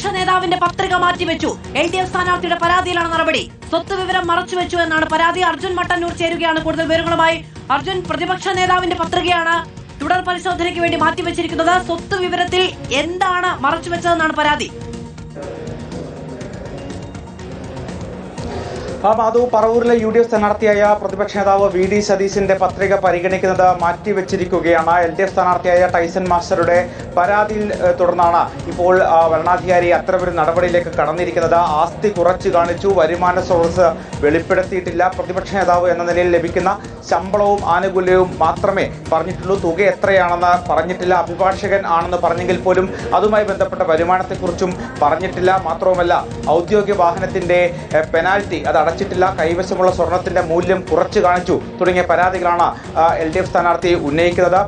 പ്രതിപക്ഷ നേതാവിന്റെ പത്രിക മാറ്റിവെച്ചു. LDF സ്ഥാനാർത്ഥിയുടെ പരാതിയിലാണ് നടപടി. സ്വത്ത് വിവരം മറച്ചുവെച്ചു എന്നാണ് പരാതി. അർജുൻ മട്ടന്നൂർ ചേരുകയാണ് കൂടുതൽ വിവരങ്ങളുമായി. അർജുൻ, പ്രതിപക്ഷ നേതാവിന്റെ പത്രികയാണ് തുടർ പരിശോധനയ്ക്ക് വേണ്ടി മാറ്റിവെച്ചിരിക്കുന്നത്. സ്വത്ത് വിവരത്തിൽ എന്താണ് മറച്ചുവെച്ചതെന്നാണ് പരാതി? മാധു, പറവൂരിലെ UDF സ്ഥാനാർത്ഥിയായ പ്രതിപക്ഷ നേതാവ് VD സതീശന്റെ പത്രിക പരിഗണിക്കുന്നത് മാറ്റിവെച്ചിരിക്കുകയാണ്. LDF സ്ഥാനാർത്ഥിയായ ടൈസൺ മാസ്റ്ററുടെ പരാതിയിൽ തുടർന്നാണ് ഇപ്പോൾ വരണാധികാരി അത്തരമൊരു നടപടിയിലേക്ക് കടന്നിരിക്കുന്നത്. ആസ്തി കുറച്ചു കാണിച്ചു, വരുമാന സ്രോതസ് വെളിപ്പെടുത്തിയിട്ടില്ല, പ്രതിപക്ഷ നേതാവ് എന്ന നിലയിൽ ലഭിക്കുന്ന ശമ്പളവും ആനുകൂല്യവും മാത്രമേ പറഞ്ഞിട്ടുള്ളൂ, തുക എത്രയാണെന്ന് പറഞ്ഞിട്ടില്ല. അഭിഭാഷകൻ ആണെന്ന് പറഞ്ഞെങ്കിൽ പോലും അതുമായി ബന്ധപ്പെട്ട വരുമാനത്തെക്കുറിച്ചും പറഞ്ഞിട്ടില്ല. മാത്രവുമല്ല, ഔദ്യോഗിക വാഹനത്തിന്റെ പെനാൽറ്റി അത് അടച്ചിട്ടില്ല, കൈവശമുള്ള സ്വർണത്തിന്റെ മൂല്യം കുറച്ചു കാണിച്ചു തുടങ്ങിയ പരാതികളാണ് LDF സ്ഥാനാർത്ഥി ഉന്നയിക്കുന്നത്.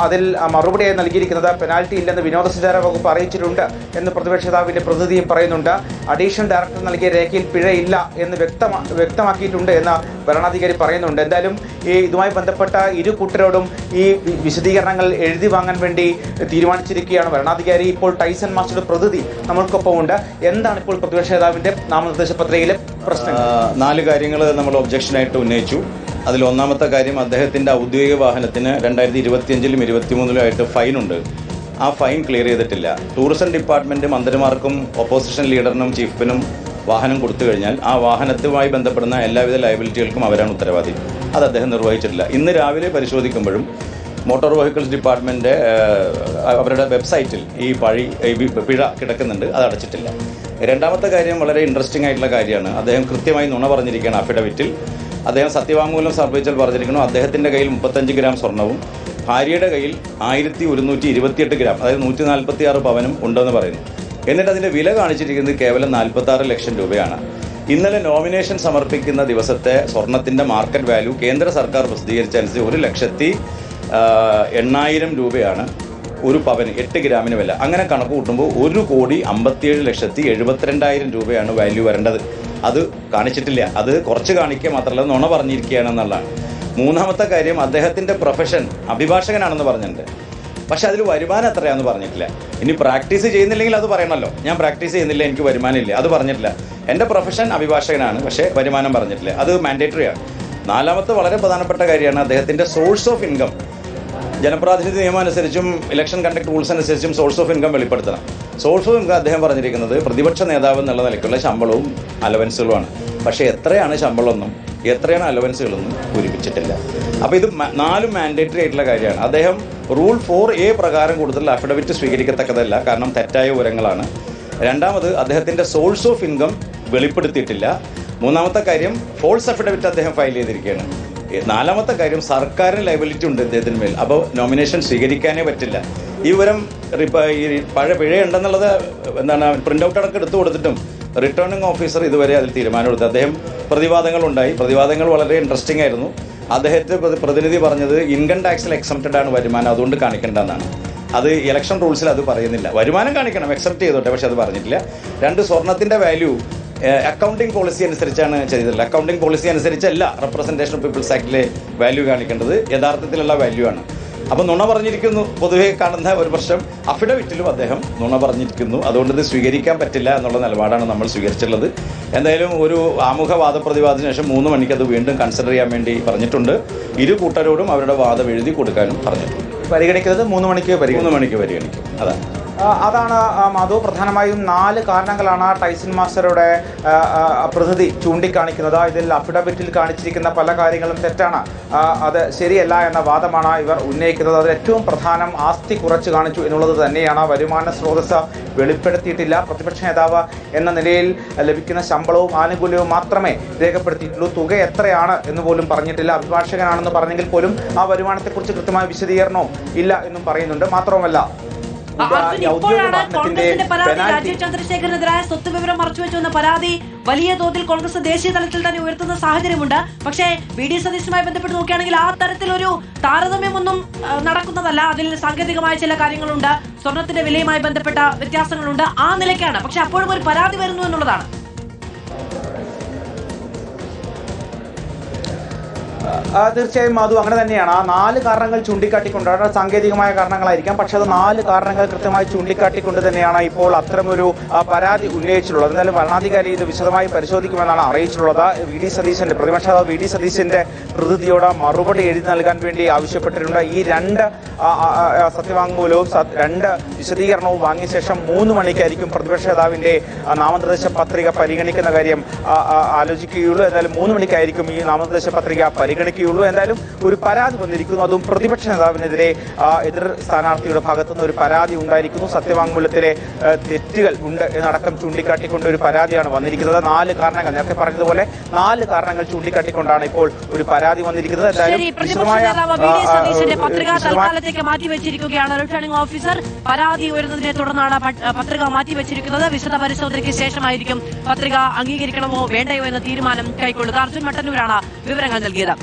അതിൽ മറുപടിയായി നൽകിയിരിക്കുന്നത് പെനാൽറ്റി ഇല്ലെന്ന് വിനോദസഞ്ചാര വകുപ്പ് അറിയിച്ചിട്ടുണ്ട് എന്ന് പ്രതിപക്ഷ നേതാവിന്റെ പ്രതിനിധിയും പറയുന്നുണ്ട്. അഡീഷണൽ ഡയറക്ടർ നൽകിയ രേഖയിൽ പിഴയില്ല എന്ന് വ്യക്തമാക്കിയിട്ടുണ്ട് എന്ന് ഭരണാധികാരി പറയുന്നുണ്ട്. എന്തായാലും ഇതുമായി ബന്ധപ്പെട്ട ഇരു കൂട്ടരോടും ഈ വിശദീകരണങ്ങൾ എഴുതി വാങ്ങാൻ വേണ്ടി തീരുമാനിച്ചിരിക്കുകയാണ് ഭരണാധികാരി. ഇപ്പോൾ ടൈസൺ മാസ്റ്ററുടെ പ്രതിനിധി നമ്മൾക്കൊപ്പമുണ്ട്. എന്താണ് ഇപ്പോൾ പ്രതിപക്ഷ നേതാവിന്റെ നാമനിർദ്ദേശ പത്രികയിലെ പ്രശ്നം? 4 കാര്യങ്ങൾ നമ്മൾ ഒബ്ജക്ഷനായിട്ട് ഉന്നയിച്ചു. അതിൽ ഒന്നാമത്തെ കാര്യം, അദ്ദേഹത്തിൻ്റെ ഔദ്യോഗിക വാഹനത്തിന് 2025-ലും 2023-ലും ഫൈനുണ്ട്. ആ ഫൈൻ ക്ലിയർ ചെയ്തിട്ടില്ല. ടൂറിസം ഡിപ്പാർട്ട്മെൻറ്റ് മന്ത്രിമാർക്കും ഓപ്പോസിഷൻ ലീഡറിനും ചീഫിനും വാഹനം കൊടുത്തു കഴിഞ്ഞാൽ ആ വാഹനത്തുമായി ബന്ധപ്പെടുന്ന എല്ലാവിധ ലയബിലിറ്റികൾക്കും അവരാണ് ഉത്തരവാദി. അത് അദ്ദേഹം നിർവഹിച്ചിട്ടില്ല. ഇന്ന് രാവിലെ പരിശോധിക്കുമ്പോഴും മോട്ടോർ വെഹിക്കിൾസ് ഡിപ്പാർട്ട്മെൻറ്റ് അവരുടെ വെബ്സൈറ്റിൽ ഈ പിഴ കിടക്കുന്നുണ്ട്, അത് അടച്ചിട്ടില്ല. രണ്ടാമത്തെ കാര്യം വളരെ ഇൻട്രസ്റ്റിംഗ് ആയിട്ടുള്ള കാര്യമാണ്. അദ്ദേഹം കൃത്യമായി നുണ പറഞ്ഞിരിക്കുകയാണ്. അഫിഡവിറ്റിൽ അദ്ദേഹം സത്യവാങ്മൂലം സമർപ്പിച്ചാൽ പറഞ്ഞിരിക്കുന്നു അദ്ദേഹത്തിൻ്റെ കയ്യിൽ 35 ഗ്രാം സ്വർണവും ഭാര്യയുടെ കയ്യിൽ 1128 ഗ്രാം, അതായത് 146 പവനും ഉണ്ടെന്ന് പറയുന്നു. എന്നിട്ട് അതിൻ്റെ വില കാണിച്ചിരിക്കുന്നത് കേവലം 46 ലക്ഷം രൂപയാണ്. ഇന്നലെ നോമിനേഷൻ സമർപ്പിക്കുന്ന ദിവസത്തെ സ്വർണത്തിൻ്റെ മാർക്കറ്റ് വാല്യൂ കേന്ദ്ര സർക്കാർ പ്രസിദ്ധീകരിച്ചനുസരിച്ച് 1,08,000 രൂപയാണ് ഒരു പവന് 8 ഗ്രാമിന് വില. അങ്ങനെ കണക്ക് കൂട്ടുമ്പോൾ 1,57,72,000 രൂപയാണ് വാല്യൂ വരേണ്ടത്. അത് കാണിച്ചിട്ടില്ല. അത് കുറച്ച് കാണിക്കുക മാത്രമല്ല, നുണ പറഞ്ഞിരിക്കുകയാണെന്നുള്ളതാണ്. മൂന്നാമത്തെ കാര്യം, അദ്ദേഹത്തിൻ്റെ പ്രൊഫഷൻ അഭിഭാഷകനാണെന്ന് പറഞ്ഞിട്ടുണ്ട്. പക്ഷെ അതിൽ വരുമാനം എത്രയാണെന്ന് പറഞ്ഞിട്ടില്ല. ഇനി പ്രാക്ടീസ് ചെയ്യുന്നില്ലെങ്കിൽ അത് പറയണമല്ലോ. ഞാൻ പ്രാക്ടീസ് ചെയ്യുന്നില്ല, എനിക്ക് വരുമാനമില്ല, അത് പറഞ്ഞിട്ടില്ല. എൻ്റെ പ്രൊഫഷൻ അഭിഭാഷകനാണ്, പക്ഷേ വരുമാനം പറഞ്ഞിട്ടില്ല. അത് മാൻഡേറ്ററിയാണ്. നാലാമത്തെ വളരെ പ്രധാനപ്പെട്ട കാര്യമാണ് അദ്ദേഹത്തിൻ്റെ സോഴ്സ് ഓഫ് ഇൻകം. ജനപ്രാതിനിധ്യ നിയമം അനുസരിച്ചും ഇലക്ഷൻ കണ്ടക്ട് റൂൾസ് അനുസരിച്ചും സോഴ്സ് ഓഫ് ഇൻകം വെളിപ്പെടുത്തണം. സോഴ്സ് ഓഫ് ഇൻകം അദ്ദേഹം പറഞ്ഞിരിക്കുന്നത് പ്രതിപക്ഷ നേതാവ് എന്നുള്ള നിലയ്ക്കുള്ള ശമ്പളവും അലവൻസുകളുമാണ്. പക്ഷേ എത്രയാണ് ശമ്പളമെന്നും എത്രയാണ് അലവൻസുകളെന്നും പൂരിപ്പിച്ചിട്ടില്ല. അപ്പോൾ ഇത് 4 മാൻഡേറ്ററി ആയിട്ടുള്ള കാര്യമാണ്. അദ്ദേഹം റൂൾ 4A പ്രകാരം കൂടുതൽ അഫിഡവിറ്റ് സ്വീകരിക്കത്തക്കതല്ല, കാരണം തെറ്റായ വിവരങ്ങളാണ്. രണ്ടാമത്, അദ്ദേഹത്തിൻ്റെ സോഴ്സ് ഓഫ് ഇൻകം വെളിപ്പെടുത്തിയിട്ടില്ല. മൂന്നാമത്തെ കാര്യം, ഫോൾസ് അഫിഡവിറ്റ് അദ്ദേഹം ഫയൽ ചെയ്തിരിക്കുകയാണ്. നാലാമത്തെ കാര്യം, സർക്കാരിന് ലയബിലിറ്റി ഉണ്ട് ഇദ്ദേഹത്തിന് മേൽ. അപ്പോൾ നോമിനേഷൻ സ്വീകരിക്കാനേ പറ്റില്ല. ഈ വിവരം പഴയ പിഴയുണ്ടെന്നുള്ളത് പ്രിൻ്റ് ഔട്ട് അടക്കം എടുത്തു കൊടുത്തിട്ടും റിട്ടേണിംഗ് ഓഫീസർ ഇതുവരെ അതിൽ തീരുമാനമെടുത്തു. അദ്ദേഹം പ്രതിവാദങ്ങളുണ്ടായി. പ്രതിവാദങ്ങൾ വളരെ ഇൻട്രസ്റ്റിംഗ് ആയിരുന്നു. അദ്ദേഹത്തെ പ്രതിനിധി പറഞ്ഞത് ഇൻകം ടാക്സിൽ എക്സംപ്റ്റഡ് ആണ് വരുമാനം, അതുകൊണ്ട് കാണിക്കേണ്ടതെന്നാണ്. അത് ഇലക്ഷൻ റൂൾസിൽ അത് പറയുന്നില്ല. വരുമാനം കാണിക്കണം, എക്സെപ്റ്റ് ചെയ്തോട്ടെ, പക്ഷെ അത് പറഞ്ഞിട്ടില്ല. 2, സ്വർണത്തിൻ്റെ വാല്യൂ അക്കൗണ്ടിംഗ് പോളിസി അനുസരിച്ചാണ് ചെയ്തിട്ടുള്ളത്. അക്കൗണ്ടിംഗ് പോളിസി അനുസരിച്ചല്ല റെപ്രസെൻറ്റേഷൻ ഓഫ് പീപ്പിൾസ് ആക്ടിലെ വാല്യൂ കാണിക്കേണ്ടത്, യഥാർത്ഥത്തിലുള്ള വാല്യൂ ആണ്. അപ്പോൾ നുണ പറഞ്ഞിരിക്കുന്നു. പൊതുവെ കാണുന്ന ഒരു പ്രശ്നം, അഫിഡവിറ്റിലും അദ്ദേഹം നുണ പറഞ്ഞിരിക്കുന്നു. അതുകൊണ്ട് ഇത് സ്വീകരിക്കാൻ പറ്റില്ല എന്നുള്ള നിലപാടാണ് നമ്മൾ സ്വീകരിച്ചിട്ടുള്ളത്. എന്തായാലും ഒരു ആമുഖ വാദപ്രതിവാദത്തിന് ശേഷം 3 മണിക്ക് അത് വീണ്ടും കൺസിഡർ ചെയ്യാൻ വേണ്ടി പറഞ്ഞിട്ടുണ്ട്. ഇരു കൂട്ടരോടും അവരുടെ വാദം എഴുതി കൊടുക്കാനും പറഞ്ഞിട്ടുണ്ട്. പരിഗണിക്കുന്നത് 3 മണിക്ക് പരിഗണിക്കും. അതാണ് മാധു. പ്രധാനമായും 4 കാരണങ്ങളാണ് ടൈസൺ മാസ്റ്ററുടെ പ്രതിനിധി ചൂണ്ടിക്കാണിക്കുന്നത്. ഇതിൽ അഫിഡവിറ്റിൽ കാണിച്ചിരിക്കുന്ന പല കാര്യങ്ങളും തെറ്റാണ്, അത് ശരിയല്ല എന്ന വാദമാണ് ഇവർ ഉന്നയിക്കുന്നത്. അതിൽ ഏറ്റവും പ്രധാനം ആസ്തി കുറച്ച് കാണിച്ചു എന്നുള്ളത് തന്നെയാണ്. വരുമാന സ്രോതസ് വെളിപ്പെടുത്തിയിട്ടില്ല. പ്രതിപക്ഷ നേതാവ് എന്ന നിലയിൽ ലഭിക്കുന്ന ശമ്പളവും ആനുകൂല്യവും മാത്രമേ രേഖപ്പെടുത്തിയിട്ടുള്ളൂ. തുക എത്രയാണ് എന്ന് പോലും പറഞ്ഞിട്ടില്ല. അഭിഭാഷകനാണെന്ന് പറഞ്ഞെങ്കിൽ പോലും ആ വരുമാനത്തെക്കുറിച്ച് കൃത്യമായ വിശദീകരണവും ഇല്ല എന്നും പറയുന്നുണ്ട്. മാത്രവുമല്ല, ഇപ്പോഴാണ് കോൺഗ്രസിന്റെ പരാതി, രാജീവ് ചന്ദ്രശേഖരനെതിരായ സ്വത്ത് വിവരം മറച്ചുവെച്ചുവെന്ന പരാതി വലിയ തോതിൽ കോൺഗ്രസ് ദേശീയ തലത്തിൽ തന്നെ ഉയർത്തുന്ന സാഹചര്യമുണ്ട്. പക്ഷേ VD സതീശുമായി ബന്ധപ്പെട്ട് നോക്കുകയാണെങ്കിൽ ആ തരത്തിലൊരു താരതമ്യമൊന്നും നടക്കുന്നതല്ല. അതിൽ സാങ്കേതികമായ ചില കാര്യങ്ങളുണ്ട്, സ്വർണത്തിന്റെ വിലയുമായി ബന്ധപ്പെട്ട വ്യത്യാസങ്ങളുണ്ട്. ആ നിലയ്ക്കാണ്. പക്ഷെ അപ്പോഴും ഒരു പരാതി വരുന്നു എന്നുള്ളതാണ്. തീർച്ചയായും അത് അങ്ങനെ തന്നെയാണ്. ആ 4 കാരണങ്ങൾ ചൂണ്ടിക്കാട്ടിക്കൊണ്ടാണ്, സാങ്കേതികമായ കാരണങ്ങളായിരിക്കാം, പക്ഷെ അത് 4 കാരണങ്ങൾ കൃത്യമായി ചൂണ്ടിക്കാട്ടിക്കൊണ്ട് തന്നെയാണ് ഇപ്പോൾ അത്തരമൊരു പരാതി ഉന്നയിച്ചിട്ടുള്ളത്. എന്തായാലും വരണാധികാരി ഇത് വിശദമായി പരിശോധിക്കുമെന്നാണ് അറിയിച്ചിട്ടുള്ളത്. പ്രതിപക്ഷ നേതാവ് വി ഡി സതീശന്റെ പ്രതിനിധിയോട് മറുപടി എഴുതി നൽകാൻ വേണ്ടി ആവശ്യപ്പെട്ടിട്ടുണ്ട്. ഈ 2 സത്യവാങ്മൂലവും 2 വിശദീകരണവും വാങ്ങിയ ശേഷം 3 മണിക്കായിരിക്കും പ്രതിപക്ഷ നേതാവിന്റെ നാമനിർദ്ദേശ പത്രിക പരിഗണിക്കുന്ന കാര്യം ആലോചിക്കുകയുള്ളൂ. എന്തായാലും 3 മണിക്കായിരിക്കും ഈ നാമനിർദ്ദേശ പത്രിക പരിഗണിക്കുകയുള്ളൂ. എന്തായാലും ഒരു പരാതി വന്നിരിക്കുന്നു, അതും പ്രതിപക്ഷ നേതാവിനെതിരെ എതിർ സ്ഥാനാർത്ഥിയുടെ ഭാഗത്തുനിന്ന് ഒരു പരാതി ഉണ്ടായിരിക്കുന്നു. സത്യവാങ്മൂലത്തിലെ തെറ്റുകൾ ഉണ്ട് എന്നടക്കം ചൂണ്ടിക്കാട്ടിക്കൊണ്ട് ഒരു പരാതിയാണ് വന്നിരിക്കുന്നത്. 4 കാരണങ്ങൾ, നേരത്തെ പറഞ്ഞതുപോലെ 4 കാരണങ്ങൾ ചൂണ്ടിക്കാട്ടിക്കൊണ്ടാണ് ഇപ്പോൾ ഒരു പരാതി വന്നിരിക്കുന്നത്. പത്രിക തൽക്കാലത്തേക്ക് മാറ്റിവെച്ചിരിക്കുകയാണ്. റിട്ടേണിംഗ് ഓഫീസർ പരാതി ഉയർന്നതിനെ തുടർന്നാണ് പത്രിക മാറ്റിവെച്ചിരിക്കുന്നത്. വിശദ പരിശോധനയ്ക്ക് ശേഷമായിരിക്കും പത്രിക അംഗീകരിക്കണമോ വേണ്ടയോ എന്ന തീരുമാനം കൈക്കൊള്ളുക. അർജുൻ മട്ടന്നൂരാണ് വിവരങ്ങൾ നൽകിയത്.